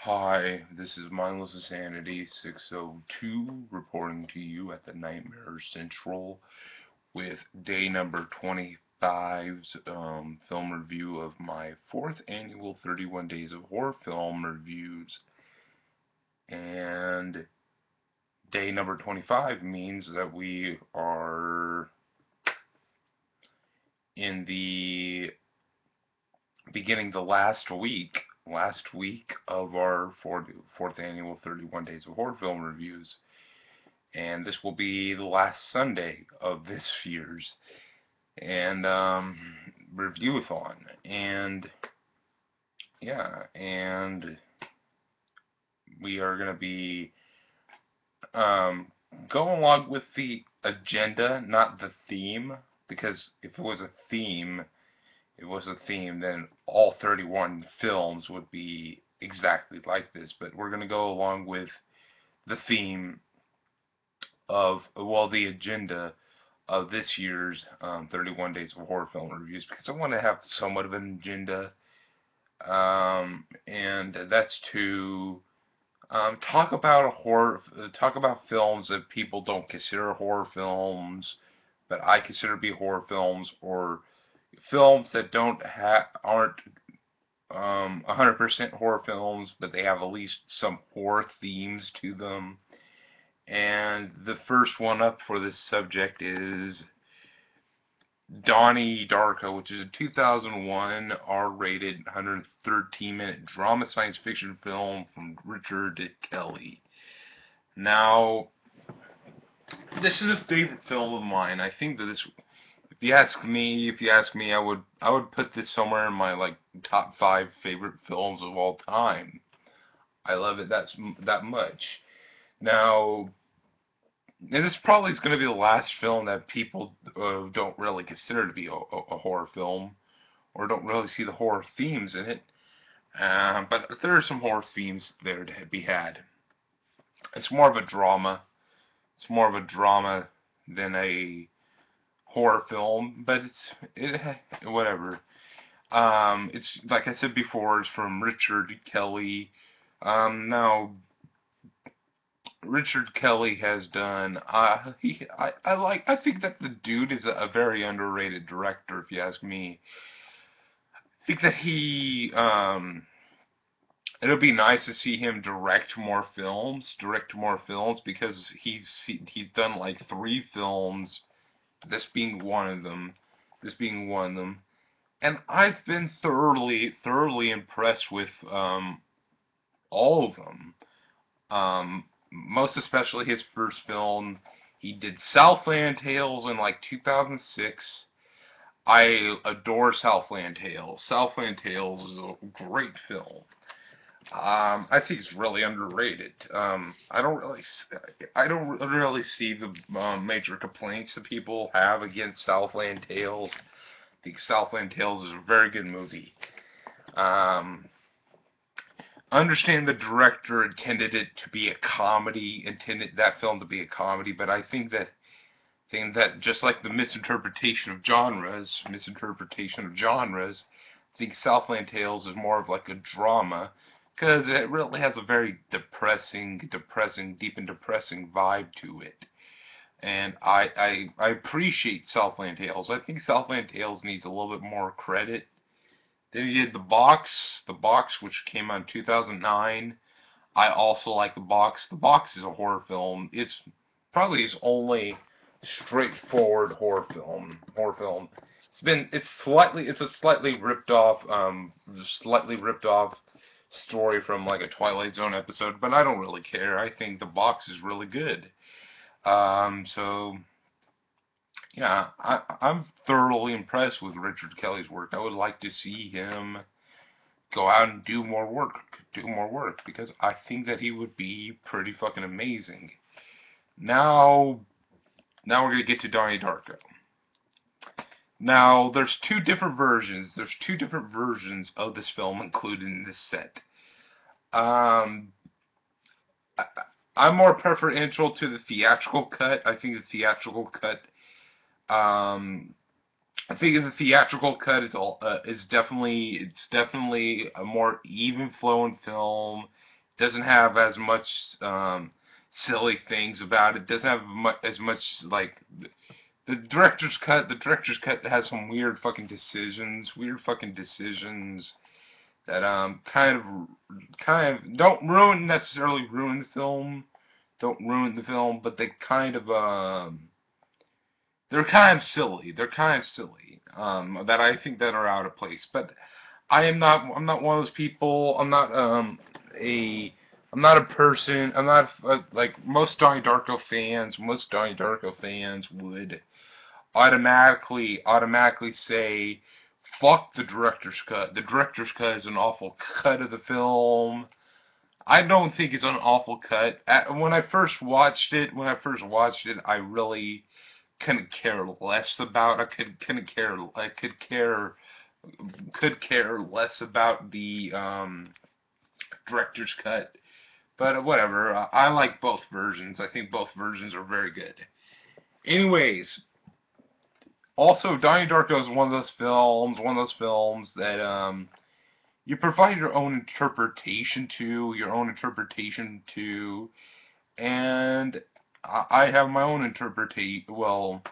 Hi, this is Mindless Insanity 602 reporting to you at the Nightmare Central with day number 25's film review of my fourth annual 31 Days of Horror Film Reviews. And day number 25 means that we are in the beginning the last week of our fourth annual 31 Days of Horror Film Reviews. And this will be the last Sunday of this year's and review-a-thon. And yeah, and we are going to be going along with the agenda, not the theme, because if it was a theme, then all 31 films would be exactly like this. But we're going to go along with the theme of, well, the agenda of this year's 31 Days of Horror Film Reviews, because I want to have somewhat of an agenda, and that's to talk about films that people don't consider horror films, but I consider to be horror films, or films that aren't 100% horror films, but they have at least some horror themes to them. And the first one up for this subject is Donnie Darko, which is a 2001 R-rated 113-minute drama science fiction film from Richard Kelly. Now, this is a favorite film of mine. I think that this, if you ask me, I would put this somewhere in my top 5 favorite films of all time. I love it that much. Now, and this probably is going to be the last film that people don't really consider to be a horror film, or don't really see the horror themes in it. But there are some horror themes there to be had. It's more of a drama. It's more of a drama than a horror film, but whatever. It's like I said before, it's from Richard Kelly. Now, Richard Kelly has done. I think that the dude is a very underrated director, if you ask me. I think that it'll be nice to see him direct more films, because he's done like 3 films. This being one of them. And I've been thoroughly impressed with all of them. Most especially his first film. He did Southland Tales in like 2006. I adore Southland Tales. Southland Tales is a great film. I think it's really underrated. I don't really see the major complaints that people have against Southland Tales. I think Southland Tales is a very good movie. Um, I understand the director intended that film to be a comedy, but I think that just like the misinterpretation of genres, I think Southland Tales is more of like a drama, because it really has a very deep and depressing vibe to it. And I appreciate Southland Tales. I think Southland Tales needs a little bit more credit. Then he did The Box, which came out in 2009. I also like The Box. The Box is a horror film. It's probably his only straightforward horror film. It's a slightly ripped off story from like a Twilight Zone episode, but I don't really care. I think The Box is really good. So yeah, I'm thoroughly impressed with Richard Kelly's work. I would like to see him go out and do more work, because I think that he would be pretty fucking amazing. Now, we're gonna get to Donnie Darko. Now, there's two different versions. There's two different versions of this film included in this set. Um, I, I'm more preferential to the theatrical cut. Um, I think the theatrical cut is definitely a more even flowing film. Doesn't have as much silly things about it. Doesn't have as much like the director's cut. The director's cut has some weird fucking decisions that kind of don't necessarily ruin the film. Don't ruin the film, but they kind of they're kind of silly. They're kind of silly. That I think that are out of place. But I'm not one of those people. A I'm not a person. I'm not like most Donnie Darko fans. Most Donnie Darko fans would automatically say, "Fuck the director's cut. The director's cut is an awful cut of the film." I don't think it's an awful cut. When I first watched it, I really couldn't care less about. Could care less about the director's cut. But whatever. I like both versions. I think both versions are very good. Anyways, also Donnie Darko is one of those films that you provide your own interpretation to, and I have my own interpretation. Well,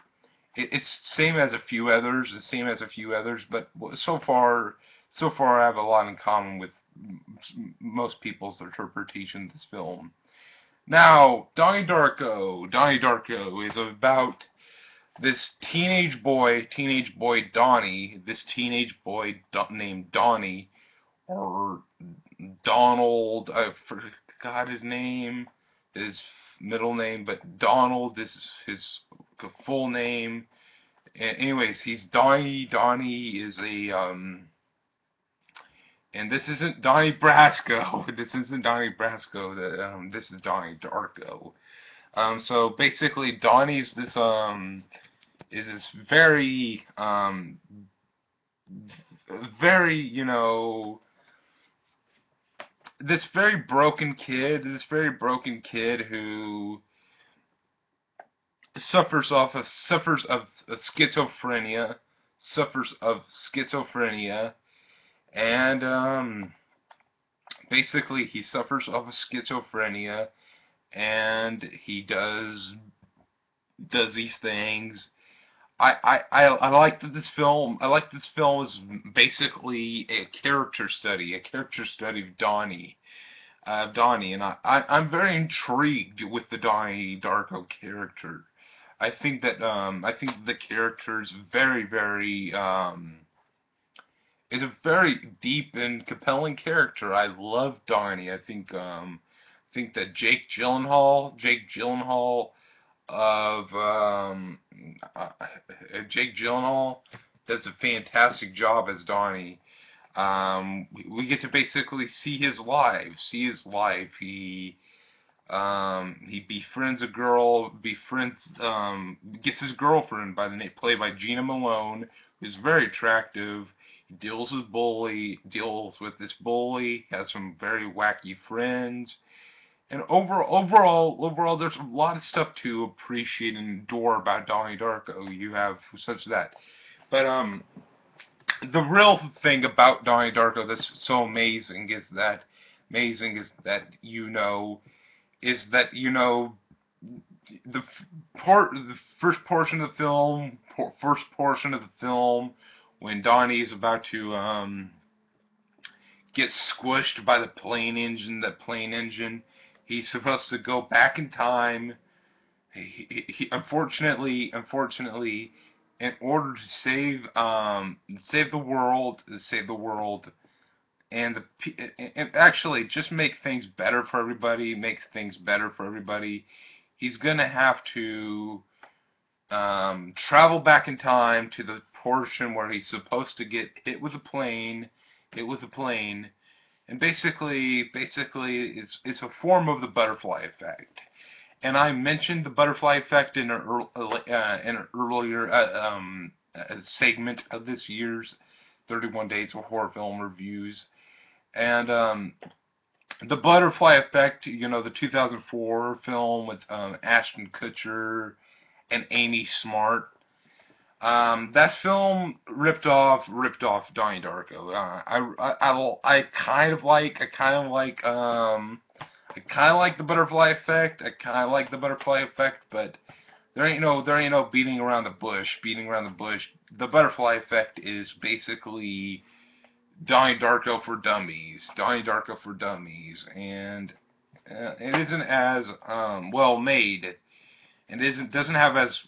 it's same as a few others, but so far I have a lot in common with most people's interpretation of this film. Now, Donnie Darko is about this teenage boy Donnie, named Donnie, or Donald, I forgot his name, his middle name, but Donald is his full name. Anyways, he's Donnie. Donnie is and this isn't Donnie Brasco. This isn't Donnie Brasco. This is Donnie Darko. So basically, Donnie's is this very, this very broken kid who suffers of schizophrenia, and basically he suffers of schizophrenia, and he does these things. I like that this film. I like this film is basically a character study of Donnie, and I'm very intrigued with the Donnie Darko character. I think the character is is a very deep and compelling character. I love Donnie. Think that Jake Gyllenhaal of Jake Gyllenhaal does a fantastic job as Donnie. We get to basically see his life. He befriends a girl, gets his girlfriend played by Gina Malone, who's very attractive. He deals with this bully, has some very wacky friends. And overall, there's a lot of stuff to appreciate and adore about Donnie Darko. You have such that, but the real thing about Donnie Darko that's so the first portion of the film, when Donnie is about to get squished by the plane engine. He's supposed to go back in time. He unfortunately, in order to save the world, and actually just make things better for everybody, he's gonna have to travel back in time to the portion where he's supposed to get hit with a plane, and basically it's a form of the butterfly effect. And I mentioned the butterfly effect in an earlier segment of this year's 31 Days of Horror Film Reviews. And the butterfly effect, the 2004 film with Ashton Kutcher and Amy Smart. That film ripped off Donnie Darko. I kind of like the butterfly effect. I kind of like the butterfly effect, but there ain't no beating around the bush. Beating around the bush. The butterfly effect is basically Donnie Darko for dummies. Donnie Darko for dummies, and it isn't as well made, and isn't doesn't have as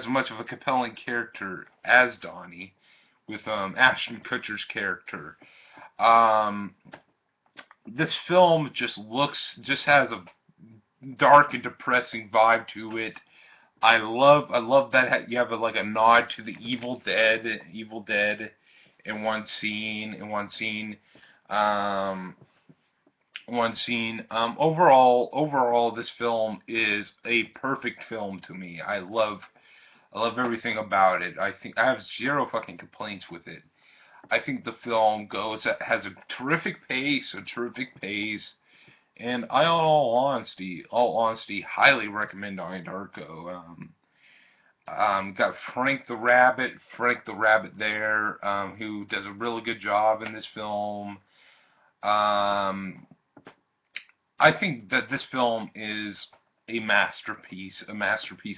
much of a compelling character as Donnie, with Ashton Kutcher's character. Um, this film just has a dark and depressing vibe to it. I love that you have like a nod to the Evil Dead in one scene, um, overall, this film is a perfect film to me. I love everything about it. I think I have zero fucking complaints with it. I think the film has a terrific pace, and all honesty, highly recommend Donnie Darko. Got Frank the Rabbit there, who does a really good job in this film. Um, I think that this film is a masterpiece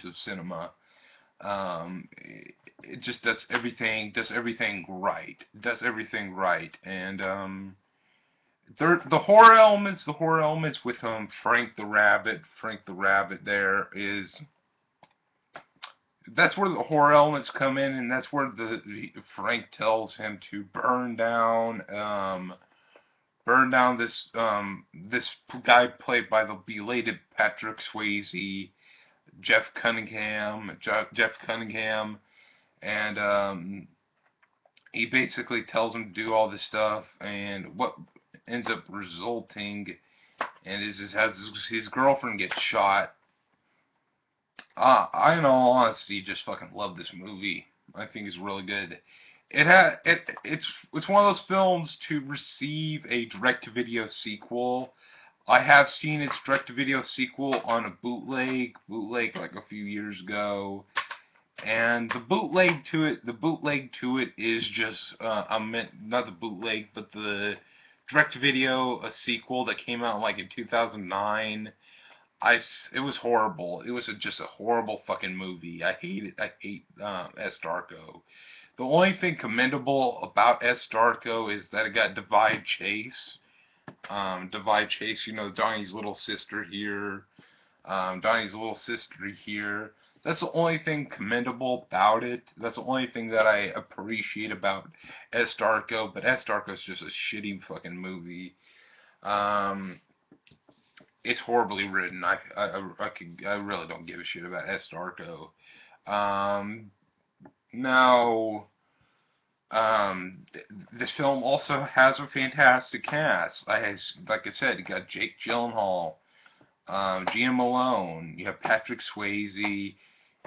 of cinema. It just does everything right, and the horror elements with Frank the Rabbit there is that's where the horror elements come in, and that's where the Frank tells him to burn down this guy played by the belated Patrick Swayze, Jeff Cunningham, and he basically tells him to do all this stuff, and what ends up resulting and is has his girlfriend get shot. I, in all honesty, just fucking love this movie. I think it's really good. It's one of those films to receive a direct-to-video sequel. I have seen its direct-to-video sequel on a bootleg like a few years ago, and the bootleg to it is just not the bootleg, but the direct-to-video a sequel that came out like in 2009. It was horrible. It was just a horrible fucking movie. I hate it. I hate S. Darko. The only thing commendable about S. Darko is that it got Divide Chase. Divide Chase, Donnie's little sister here. Donnie's little sister here. That's the only thing commendable about it. That's the only thing that I appreciate about S. Darko. But S. Darko is just a shitty fucking movie. It's horribly written. I really don't give a shit about S. Darko. Now, this film also has a fantastic cast. Like I said, you got Jake Gyllenhaal, Gia Malone, you have Patrick Swayze,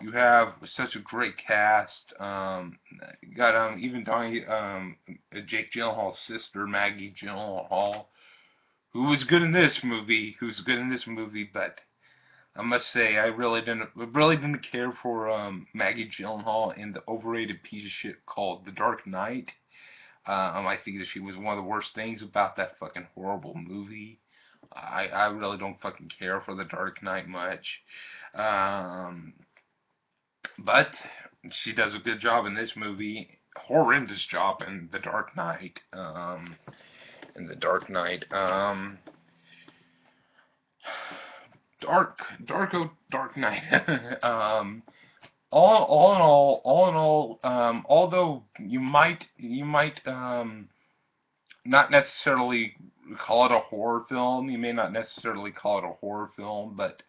you have such a great cast. You got even Jake Gyllenhaal's sister, Maggie Gyllenhaal, who was good in this movie, but I must say I really didn't care for Maggie Gyllenhaal in the overrated piece of shit called The Dark Knight. I think that she was one of the worst things about that fucking horrible movie. I really don't fucking care for The Dark Knight much. But she does a good job in this movie. Horrendous job in The Dark Knight. Dark Knight. Although you might not necessarily call it a horror film, you may not necessarily call it a horror film, but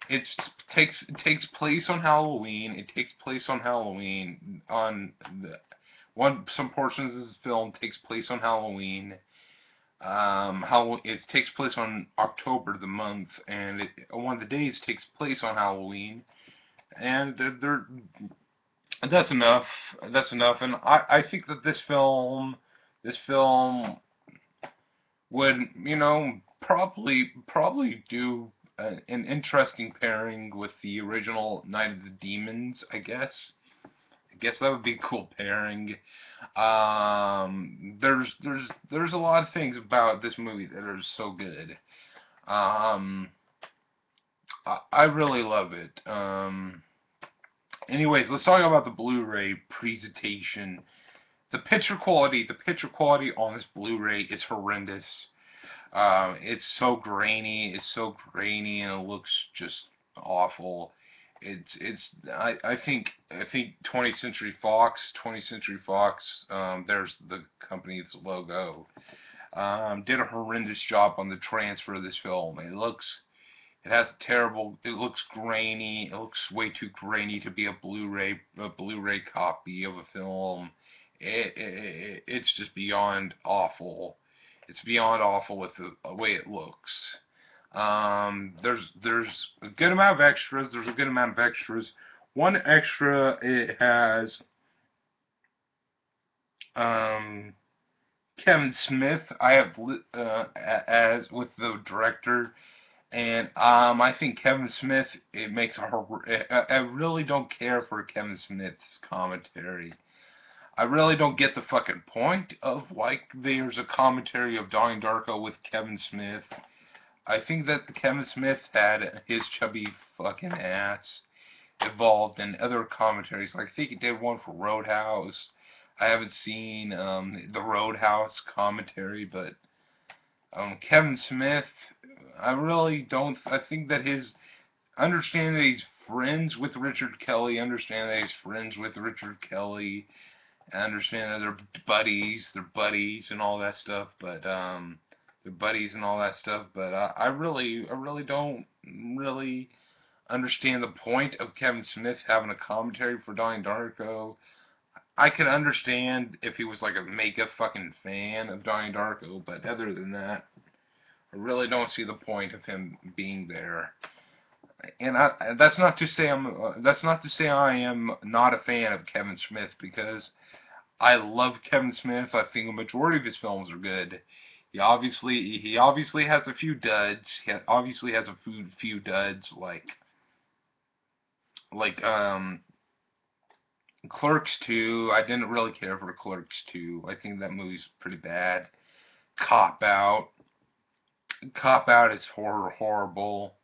it takes place on Halloween. It takes place on Halloween. Some portions of this film takes place on Halloween. It takes place on October the month, and one of the days takes place on Halloween, and that's enough. That's enough, and I think that this film would probably do an interesting pairing with the original Night of the Demons, I guess. guess that would be a cool pairing. There's a lot of things about this movie that are so good. Um, I really love it. Anyways, let's talk about the Blu-ray presentation. The picture quality on this Blu-ray is horrendous. It's so grainy, and it looks just awful. I think 20th Century Fox, there's the company's logo, did a horrendous job on the transfer of this film. It looks grainy. It looks way too grainy to be a Blu-ray copy of a film. It's just beyond awful. It's beyond awful with the way it looks. There's a good amount of extras. There's a good amount of extras. One extra, it has um, Kevin Smith. I have as with the director. And I think Kevin Smith, it makes a I really don't care for Kevin Smith's commentary. I really don't get the fucking point of, like, there's a commentary of Donnie Darko with Kevin Smith. I think that Kevin Smith had his chubby fucking ass involved in other commentaries. Like, I think he did one for Roadhouse. I haven't seen the Roadhouse commentary, but Kevin Smith, I really don't. I think that understand that he's friends with Richard Kelly, I understand that they're buddies and all that stuff, but I really don't really understand the point of Kevin Smith having a commentary for Donnie Darko. I could understand if he was like a mega fucking fan of Donnie Darko, but other than that, I really don't see the point of him being there. And that's not to say I am not a fan of Kevin Smith, because I love Kevin Smith. I think a majority of his films are good. He obviously has a few duds. He obviously has a few duds, like Clerks 2. I didn't really care for Clerks 2. I think that movie's pretty bad. Cop Out. Cop Out is horrible.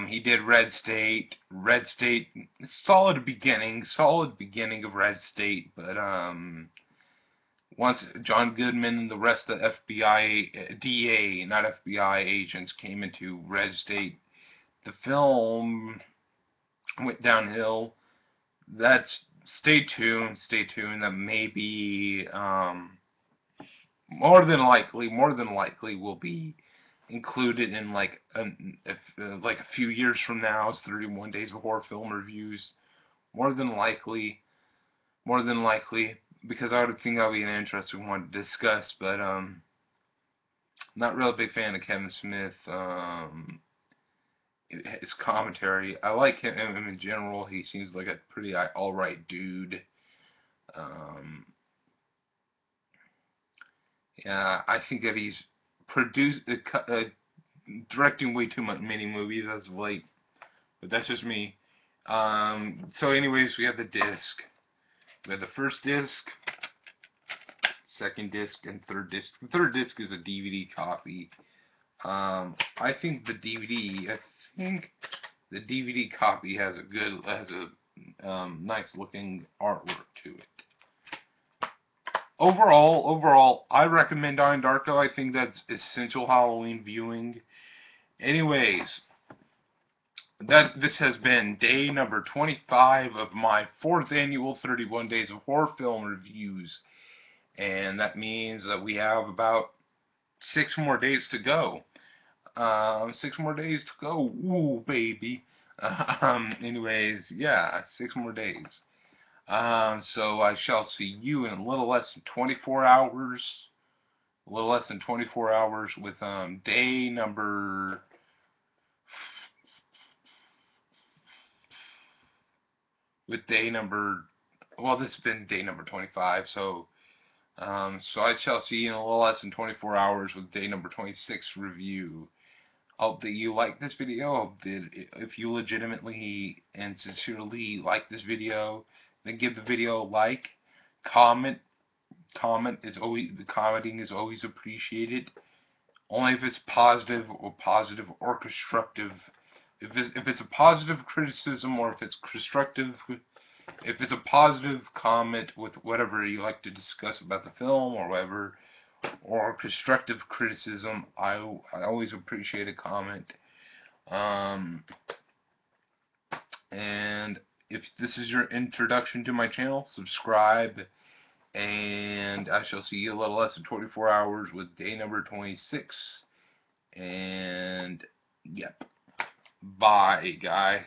He did Red State. Red State, solid beginning of Red State, but once John Goodman and the rest of the FBI, DA, not FBI agents, came into Red State, the film went downhill. That's Stay tuned. That maybe more than likely will be included in like a few years from now's 31 Days of Horror Film Reviews. More than likely, because I would think that would be an interesting one to discuss. But not really a big fan of Kevin Smith. His commentary, I like him in general. He seems like a pretty alright dude. Um, yeah, I think that he's directing way too many movies as of late, but that's just me. So anyways, we have the disc. We have the first disc, second disc, and third disc. The third disc is a DVD copy. I think the DVD copy has a nice looking artwork to it. Overall, I recommend Donnie Darko. I think that's essential Halloween viewing. Anyways, this has been day number 25 of my 4th annual 31 Days of Horror Film Reviews. And that means that we have about 6 more days to go. 6 more days to go. Ooh, baby. Anyways, yeah, 6 more days. So I shall see you in a little less than 24 hours. A little less than 24 hours with day number... With day number... Well, this has been day number 25, so I shall see you in a little less than 24 hours with day number 26 review. Hope that you like this video. Hope that if you legitimately and sincerely like this video, then give the video a like, comment. The commenting is always appreciated. Only if it's positive or constructive. If it's a positive criticism or if it's constructive, if it's a positive comment with whatever you like to discuss about the film or whatever, or constructive criticism, I always appreciate a comment. And if this is your introduction to my channel, subscribe, and I shall see you a little less than 24 hours with day number 26. And, yep. Bye, guys.